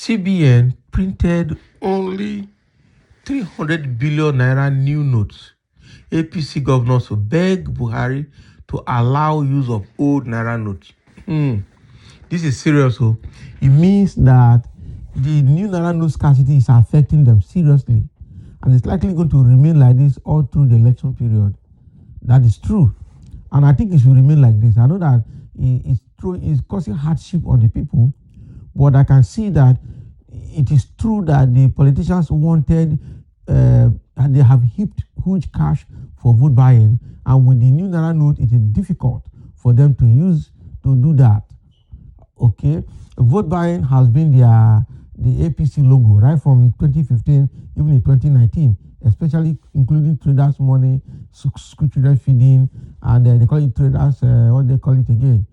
CBN printed only 300 billion naira new notes. APC governors beg Buhari to allow use of old naira notes. This is serious. So it means that the new naira note scarcity is affecting them seriously, and it's likely going to remain like this all through the election period. That is true, and I think it should remain like this. I know that it's causing hardship on the people, but I can see that it is true that the politicians wanted, and they have heaped huge cash for vote buying, and with the new naira note, it is difficult for them to do that. Okay, vote buying has been the APC logo right from 2015, even in 2019, especially including traders' money, school children feeding, and they call it traders. What they call it again?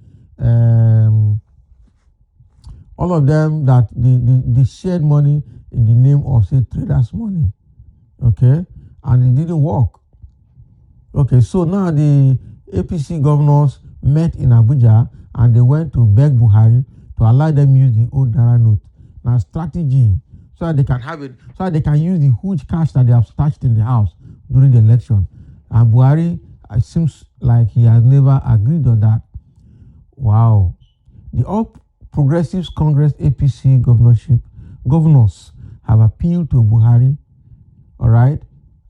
All of them that they shared money in the name of say traders' money. Okay, and it didn't work. Okay, so now the APC governors met in Abuja and they went to beg Buhari to allow them use the old naira note. Now strategy, so that they can have it, so that they can use the huge cash that they have stashed in the house during the election. And Buhari, it seems like he has never agreed on that. Wow. The All Progressives Congress APC governors have appealed to Buhari, all right,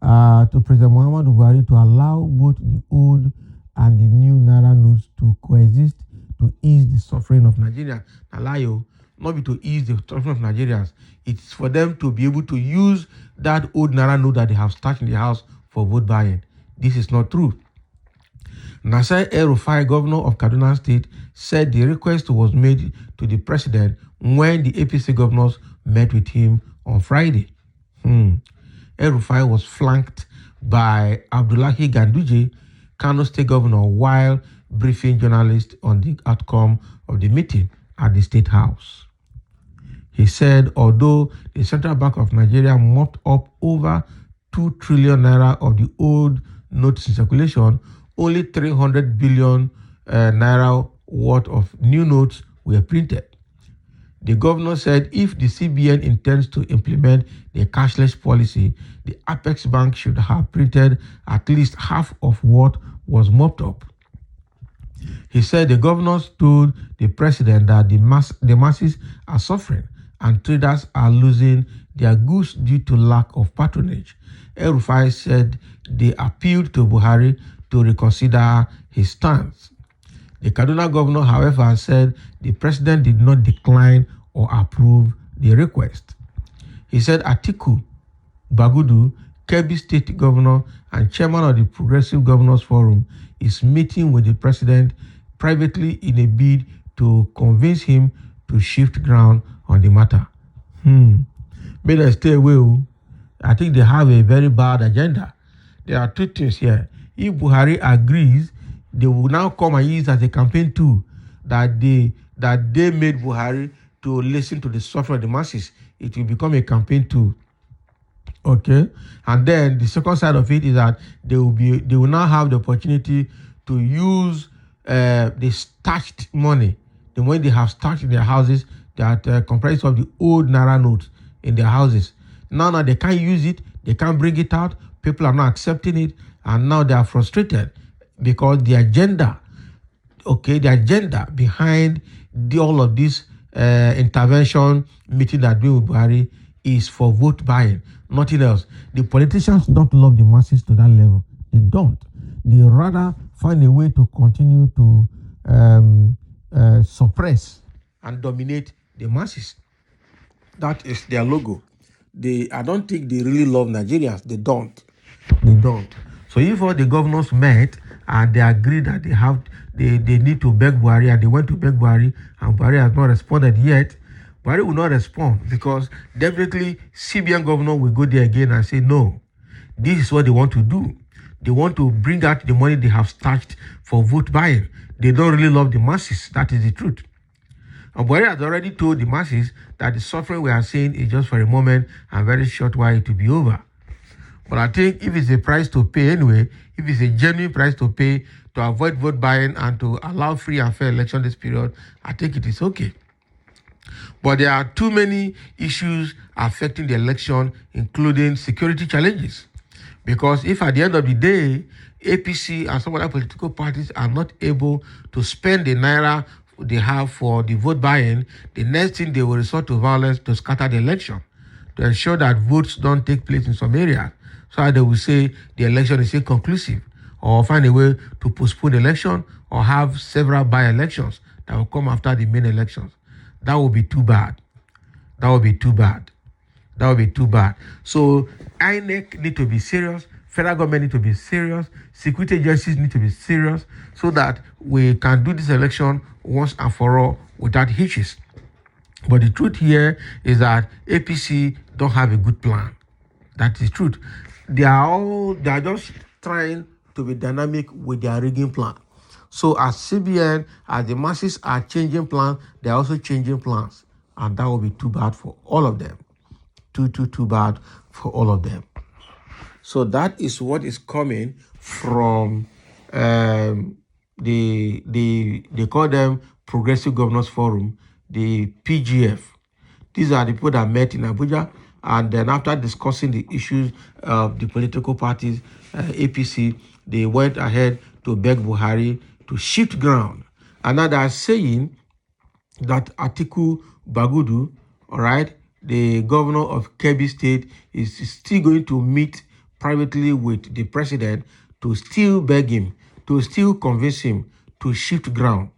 to President Muhammadu Buhari to allow both the old and the new naira notes to coexist to ease the suffering of Nigerians. Alayo, not be to ease the suffering of Nigerians. It's for them to be able to use that old naira note that they have stashed in the house for vote buying. This is not true. Nasir El-Rufai, governor of Kaduna State, said the request was made to the president when the APC governors met with him on Friday. El-Rufai was flanked by Abdullahi Ganduje, Kano State governor, while briefing journalists on the outcome of the meeting at the State House. He said although the Central Bank of Nigeria mopped up over 2 trillion naira of the old notes in circulation, only 300 billion naira worth of new notes were printed. The governor said if the CBN intends to implement the cashless policy, the Apex Bank should have printed at least half of what was mopped up. He said the governors told the president that the masses are suffering and traders are losing their goods due to lack of patronage. El-Rufai said they appealed to Buhari to reconsider his stance. The Kaduna governor, however, said the president did not decline or approve the request. He said Atiku Bagudu, Kebbi State governor and chairman of the Progressive Governors Forum, is meeting with the president privately in a bid to convince him to shift ground on the matter. May they stay away. I think they have a very bad agenda. There are two things here. If Buhari agrees, they will now come and use as a campaign tool that they made Buhari to listen to the suffering of the masses. It will become a campaign tool. Okay, and then the second side of it is that they will now have the opportunity to use the stashed money, the money they have stashed in their houses that comprise of the old naira notes in their houses. Now they can't use it, they can't bring it out. People are not accepting it, and now they are frustrated because the agenda behind all of this intervention meeting that we with Buhari is for vote buying, nothing else. The politicians don't love the masses to that level. They don't. They rather find a way to continue to suppress and dominate the masses. That is their logo. I don't think they really love Nigerians. They don't. So if all the governors met and they agreed that they need to beg Buhari, and they went to beg Buhari, and Buhari has not responded yet, Buhari will not respond because definitely CBN governor will go there again and say, no, this is what they want to do. They want to bring out the money they have stashed for vote buying. They don't really love the masses. That is the truth. And Buhari has already told the masses that the suffering we are seeing is just for a moment and very short while it will be over. But I think if it's a price to pay anyway, if it's a genuine price to pay to avoid vote buying and to allow free and fair election this period, I think it is okay. But there are too many issues affecting the election, including security challenges. Because if at the end of the day, APC and some other political parties are not able to spend the naira they have for the vote buying, the next thing they will resort to violence to scatter the election, to ensure that votes don't take place in some areas. So they will say the election is inconclusive, or find a way to postpone the election, or have several by-elections that will come after the main elections. That will be too bad. That will be too bad. That would be too bad. So INEC need to be serious. Federal government need to be serious. Security agencies need to be serious so that we can do this election once and for all without hitches. But the truth here is that APC don't have a good plan. That is truth. They are just trying to be dynamic with their rigging plan. So as CBN, as the masses are changing plans, they are also changing plans. And that will be too bad for all of them. Too bad for all of them. So that is what is coming from they call them Progressive Governors Forum, the PGF. These are the people that met in Abuja, and then after discussing the issues of the political parties, APC, they went ahead to beg Buhari to shift ground. And now they are saying that Atiku Bagudu, all right, the governor of Kebbi State, is still going to meet privately with the president to still beg him, to still convince him to shift ground,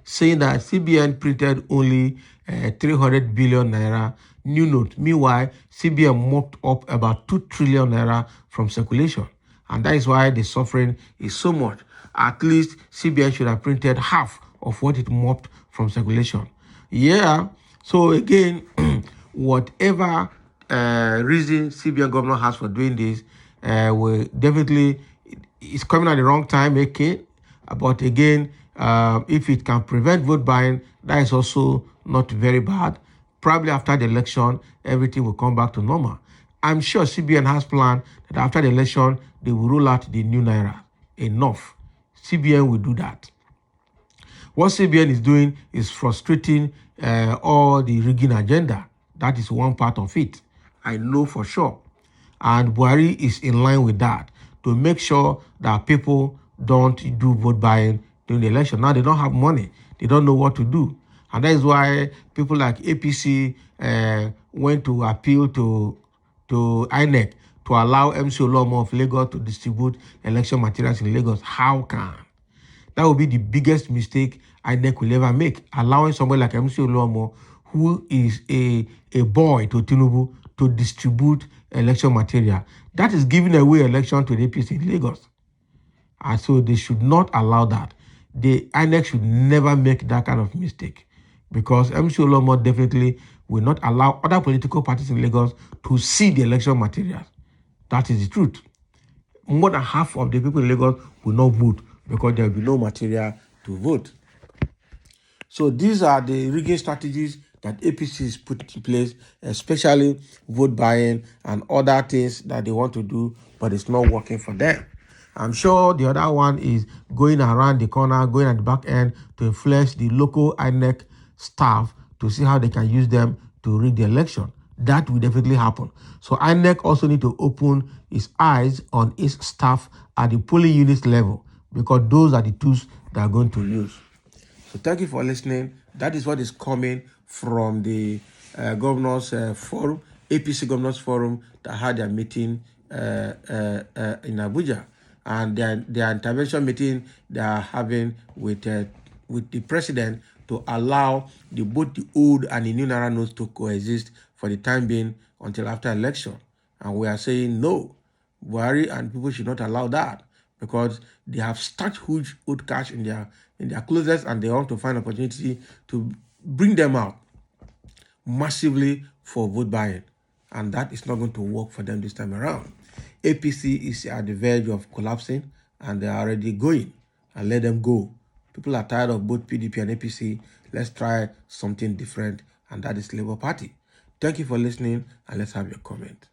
saying that CBN printed only 300 billion naira new note. Meanwhile, CBN mopped up about 2 trillion naira from circulation. And that is why the suffering is so much. At least CBN should have printed half of what it mopped from circulation. Yeah. So again, whatever reason CBN governor has for doing this, will definitely, it's coming at the wrong time, okay? But again, if it can prevent vote buying, that is also not very bad. Probably after the election, everything will come back to normal. I'm sure CBN has planned that after the election, they will roll out the new Naira. Enough. CBN will do that. What CBN is doing is frustrating all the rigging agenda. That is one part of it. I know for sure. And Buhari is in line with that to make sure that people don't do vote buying during the election. Now they don't have money. They don't know what to do. And that is why people like APC went to appeal to INEC to allow MC Olomo of Lagos to distribute election materials in Lagos. How can? That would be the biggest mistake INEC will ever make, allowing somebody like MC Olomo, who is a boy to Tinubu, to distribute election material. That is giving away election to the APC in Lagos. And so they should not allow that. The INEC should never make that kind of mistake, because MC Olomo definitely will not allow other political parties in Lagos to see the election materials. That is the truth. More than half of the people in Lagos will not vote because there will be no material to vote. So these are the rigging strategies that APC is put in place, especially vote buying and other things that they want to do, but it's not working for them. I'm sure the other one is going around the corner, going at the back end to influence the local INEC staff to see how they can use them to rig the election. That will definitely happen. So INEC also need to open its eyes on its staff at the polling unit level, because those are the tools they are going to use. So thank you for listening. That is what is coming from the Governors Forum, APC Governors Forum, that had their meeting in Abuja. And their intervention meeting they are having with the president to allow both the old and the new Naira notes to coexist for the time being until after election. And we are saying no. Buhari and people should not allow that, because they have such huge old cash in their closets, and they want to find opportunity to bring them out massively for vote buying. And that is not going to work for them this time around. APC is at the verge of collapsing, and they are already going, and let them go. People are tired of both PDP and APC. Let's try something different, and that is Labour Party. Thank you for listening, and let's have your comment.